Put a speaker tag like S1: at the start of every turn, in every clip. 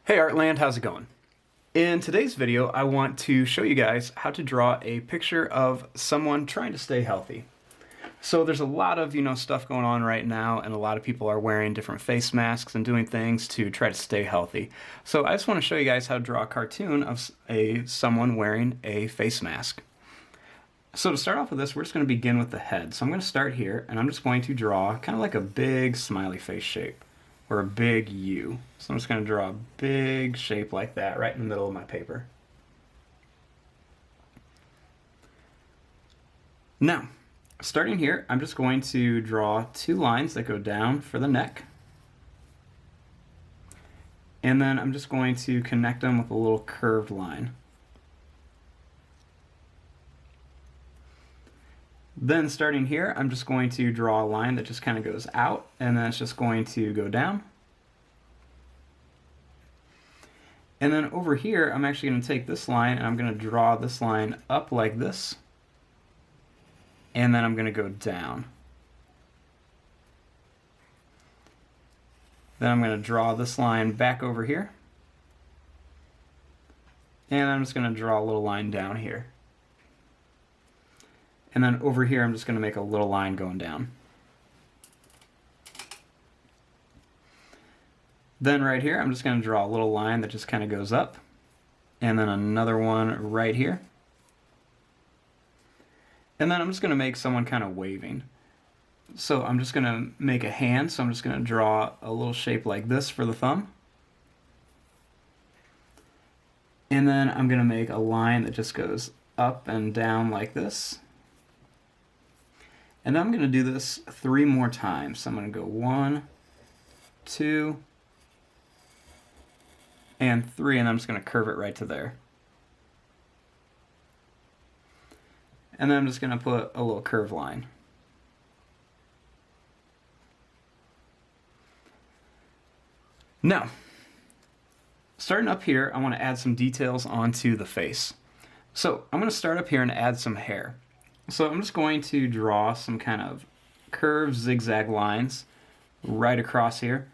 S1: Hey Artland, how's it going? In today's video, I want to show you guys how to draw a picture of someone trying to stay healthy. So there's a lot of, stuff going on right now, and a lot of people are wearing different face masks and doing things to try to stay healthy. So I just want to show you guys how to draw a cartoon of someone wearing a face mask. So to start off with this, we're just going to begin with the head. So I'm going to start here, and I'm just going to draw kind of like a big smiley face shape, or a big U. So I'm just going to draw a big shape like that right in the middle of my paper. Now, starting here, I'm just going to draw two lines that go down for the neck. And then I'm just going to connect them with a little curved line. Then starting here, I'm just going to draw a line that just kind of goes out, and then it's just going to go down. And then over here, I'm actually going to take this line and I'm going to draw this line up like this. And then I'm going to go down. Then I'm going to draw this line back over here. And I'm just going to draw a little line down here. And then over here, I'm just going to make a little line going down. Then right here, I'm just going to draw a little line that just kind of goes up. And then another one right here. And then I'm just going to make someone kind of waving. So I'm just going to make a hand, so I'm just going to draw a little shape like this for the thumb. And then I'm going to make a line that just goes up and down like this. And then I'm going to do this 3 more times. So I'm going to go 1, 2, and 3, and I'm just going to curve it right to there. And then I'm just going to put a little curved line. Now, starting up here, I want to add some details onto the face. So I'm going to start up here and add some hair. So I'm just going to draw some kind of curved zigzag lines right across here.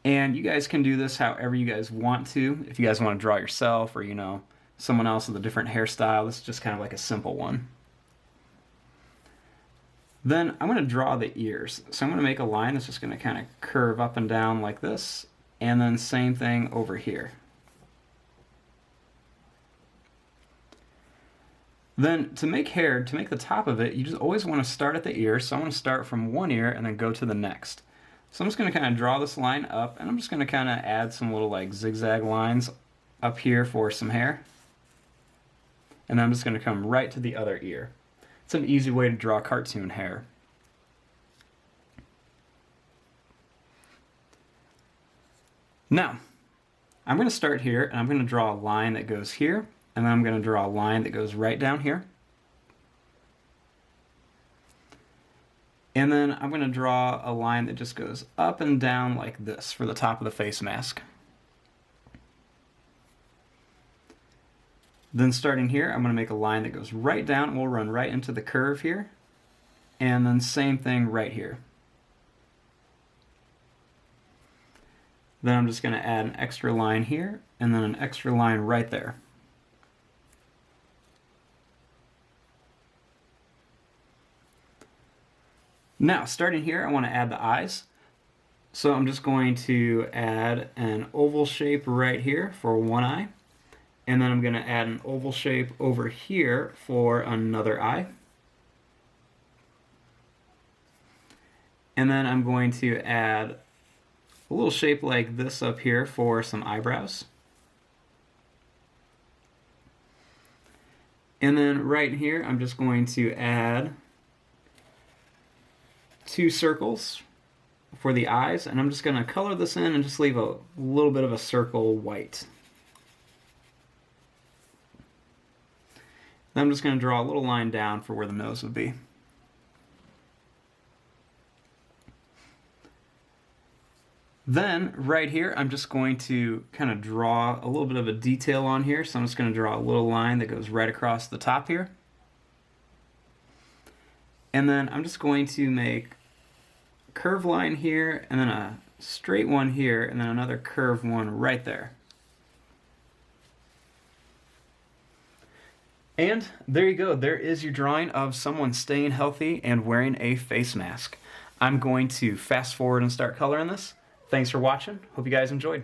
S1: And you guys can do this however you guys want to. If you guys want to draw yourself or, someone else with a different hairstyle, this is just kind of like a simple one. Then I'm going to draw the ears. So I'm going to make a line that's just going to kind of curve up and down like this. And then same thing over here. Then to make hair, to make the top of it, you just always want to start at the ear. So I'm going to start from one ear and then go to the next. So I'm just going to kind of draw this line up, and I'm just going to kind of add some little like zigzag lines up here for some hair. And then I'm just going to come right to the other ear. It's an easy way to draw cartoon hair. Now, I'm going to start here, and I'm going to draw a line that goes here, and then I'm going to draw a line that goes right down here. And then I'm going to draw a line that just goes up and down like this for the top of the face mask. Then starting here, I'm going to make a line that goes right down, and we'll run right into the curve here. And then same thing right here. Then I'm just going to add an extra line here, and then an extra line right there. Now, starting here, I want to add the eyes. So I'm just going to add an oval shape right here for one eye. And then I'm going to add an oval shape over here for another eye. And then I'm going to add a little shape like this up here for some eyebrows. And then right here, I'm just going to add 2 circles for the eyes, and I'm just going to color this in and just leave a little bit of a circle white. Then I'm just going to draw a little line down for where the nose would be. Then right here, I'm just going to kind of draw a little bit of a detail on here, so I'm just going to draw a little line that goes right across the top here. And then I'm just going to make a curved line here, and then a straight one here, and then another curved one right there. And there you go. There is your drawing of someone staying healthy and wearing a face mask. I'm going to fast forward and start coloring this. Thanks for watching. Hope you guys enjoyed.